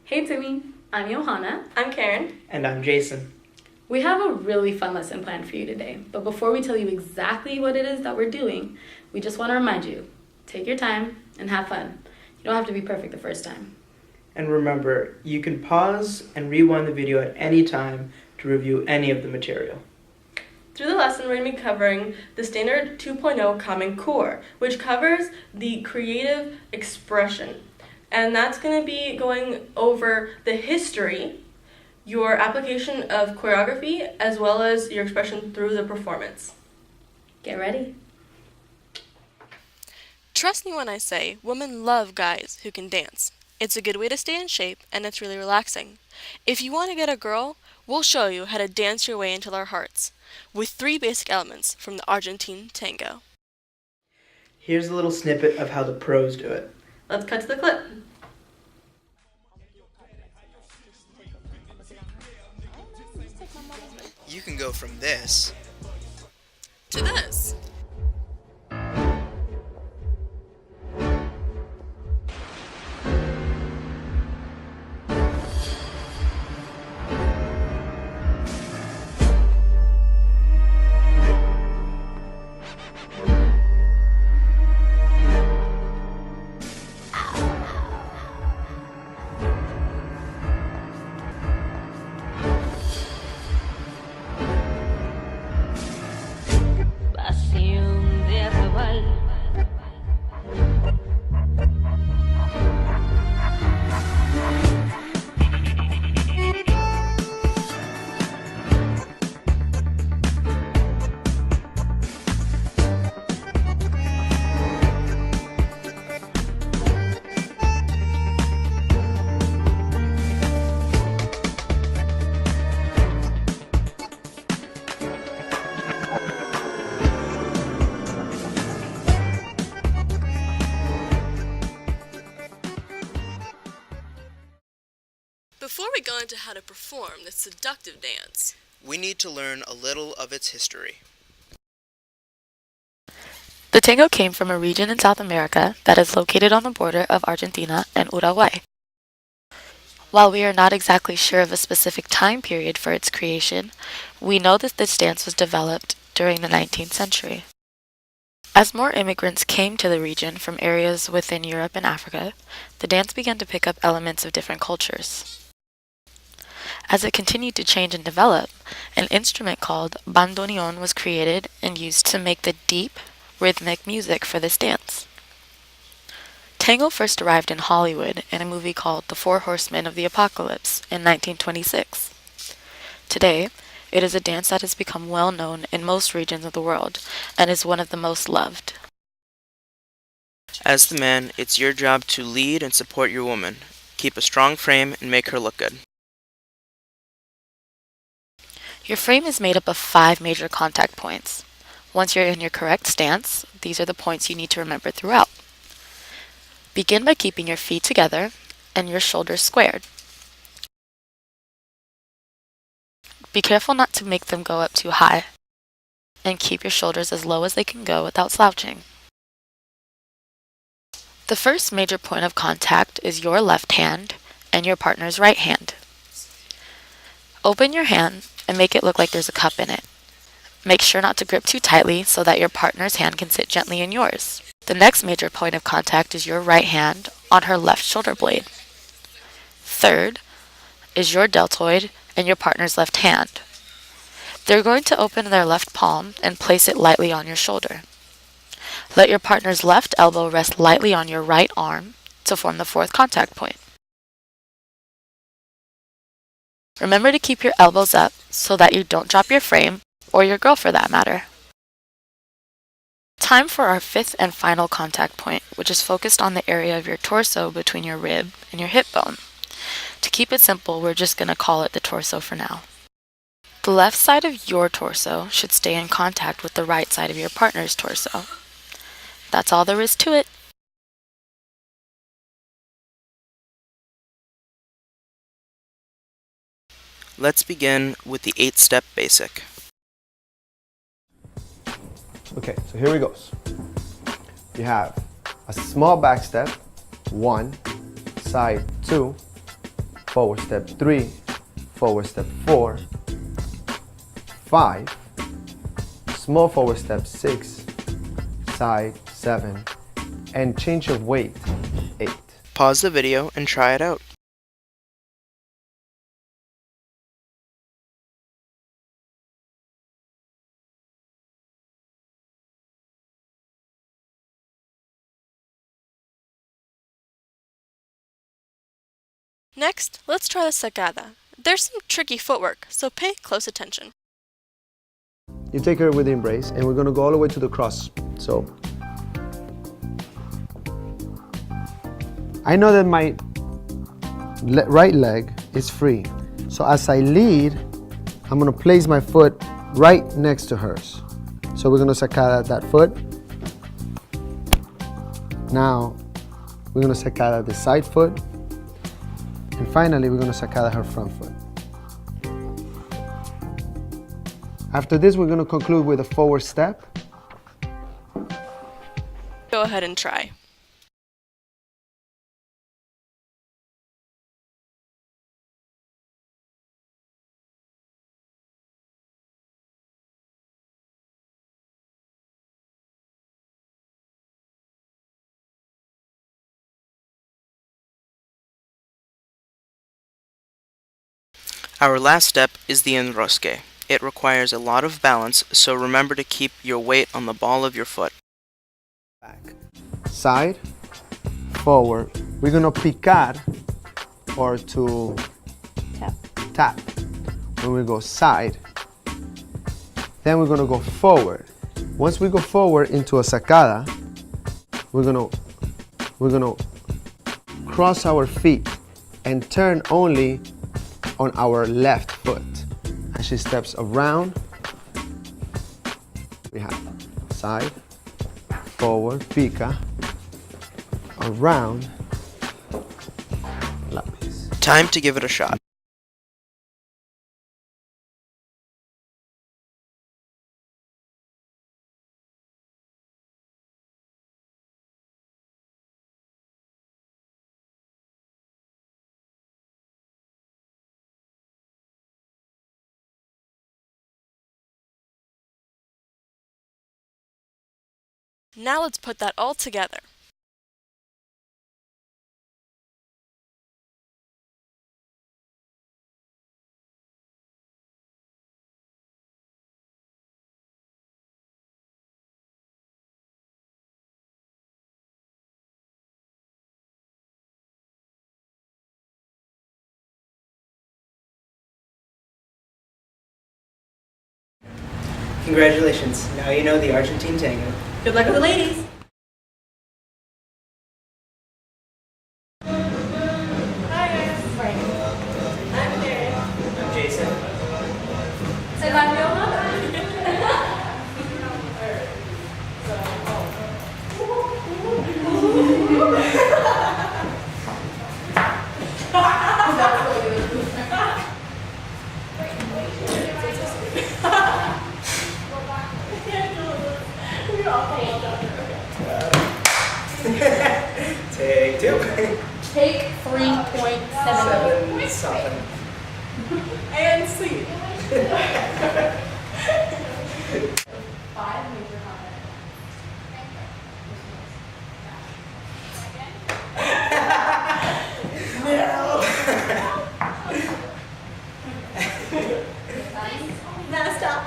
Hey Timmy, I'm Johanna. I'm Karen. And I'm Jason. We have a really fun lesson planned for you today, but before we tell you exactly what it is that we're doing, we just want to remind you, take your time and have fun. You don't have to be perfect the first time. And remember, you can pause and rewind the video at any time to review any of the material. Through the lesson, we're going to be covering the Standard 2.0 Common Core, which covers the creative expression. And that's going to be going over the history, your application of choreography, as well as your expression through the performance. Get ready. Trust me when I say women love guys who can dance. It's a good way to stay in shape, and it's really relaxing. If you want to get a girl, we'll show you how to dance your way into their hearts, with 3 basic elements from the Argentine Tango. Here's a little snippet of how the pros do it. Let's cut to the clip. You can go from this To this. Before we go into how to perform this seductive dance, we need to learn a little of its history. The tango came from a region in South America that is located on the border of Argentina and Uruguay. While we are not exactly sure of a specific time period for its creation, we know that this dance was developed during the 19th century. As more immigrants came to the region from areas within Europe and Africa, the dance began to pick up elements of different cultures. As it continued to change and develop, an instrument called bandoneon was created and used to make the deep, rhythmic music for this dance. Tango first arrived in Hollywood in a movie called The Four Horsemen of the Apocalypse in 1926. Today, it is a dance that has become well known in most regions of the world and is one of the most loved. As the man, it's your job to lead and support your woman. Keep a strong frame and make her look good. Your frame is made up of 5 major contact points. Once you're in your correct stance, these are the points you need to remember throughout. Begin by keeping your feet together and your shoulders squared. Be careful not to make them go up too high, and keep your shoulders as low as they can go without slouching. The first major point of contact is your left hand and your partner's right hand. Open your hand and make it look like there's a cup in it. Make sure not to grip too tightly so that your partner's hand can sit gently in yours. The next major point of contact is your right hand on her left shoulder blade. Third is your deltoid and your partner's left hand. They're going to open their left palm and place it lightly on your shoulder. Let your partner's left elbow rest lightly on your right arm to form the 4th contact point. Remember to keep your elbows up so that you don't drop your frame, or your girl for that matter. Time for our 5th and final contact point, which is focused on the area of your torso between your rib and your hip bone. To keep it simple, we're just going to call it the torso for now. The left side of your torso should stay in contact with the right side of your partner's torso. That's all there is to it. Let's begin with the 8-step basic. Okay, so here we go. You have a small back step, 1, side 2, forward step 3, forward step 4, 5, small forward step 6, side 7, and change of weight 8. Pause the video and try it out. Next, let's try the sacada. There's some tricky footwork, so pay close attention. You take her with the embrace, and we're going to go all the way to the cross. So, I know that my right leg is free. So as I lead, I'm going to place my foot right next to hers. So we're going to sacada that foot. Now, we're going to sacada the side foot. And finally, we're going to sacada her front foot. After this, we're going to conclude with a forward step. Go ahead and try. Our last step is the Enrosque. It requires a lot of balance, so remember to keep your weight on the ball of your foot. Back, side, forward. We're going to picar or to tap. When we go side, then we're going to go forward. Once we go forward into a sacada, we're going to cross our feet and turn only on our left foot. As she steps around, we have side, forward, pica, around, lapis. Time to give it a shot. Now let's put that all together. Congratulations, now you know the Argentine Tango. Good luck with the ladies. I'm Jason. Say bye to your mother. Take 2. Take 3.7. 7 something. And sleep. 5 major comments. Now stop.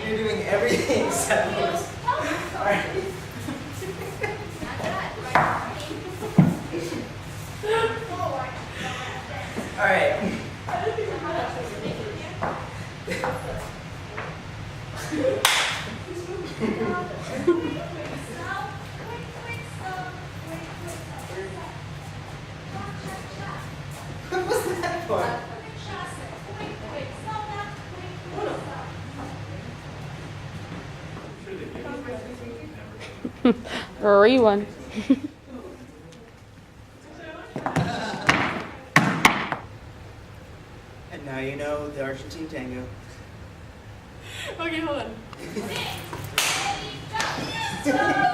You're doing everything except this. Alright. Alright. What was that for? Rewind. And now you know the Argentine Tango. Okay, hold on.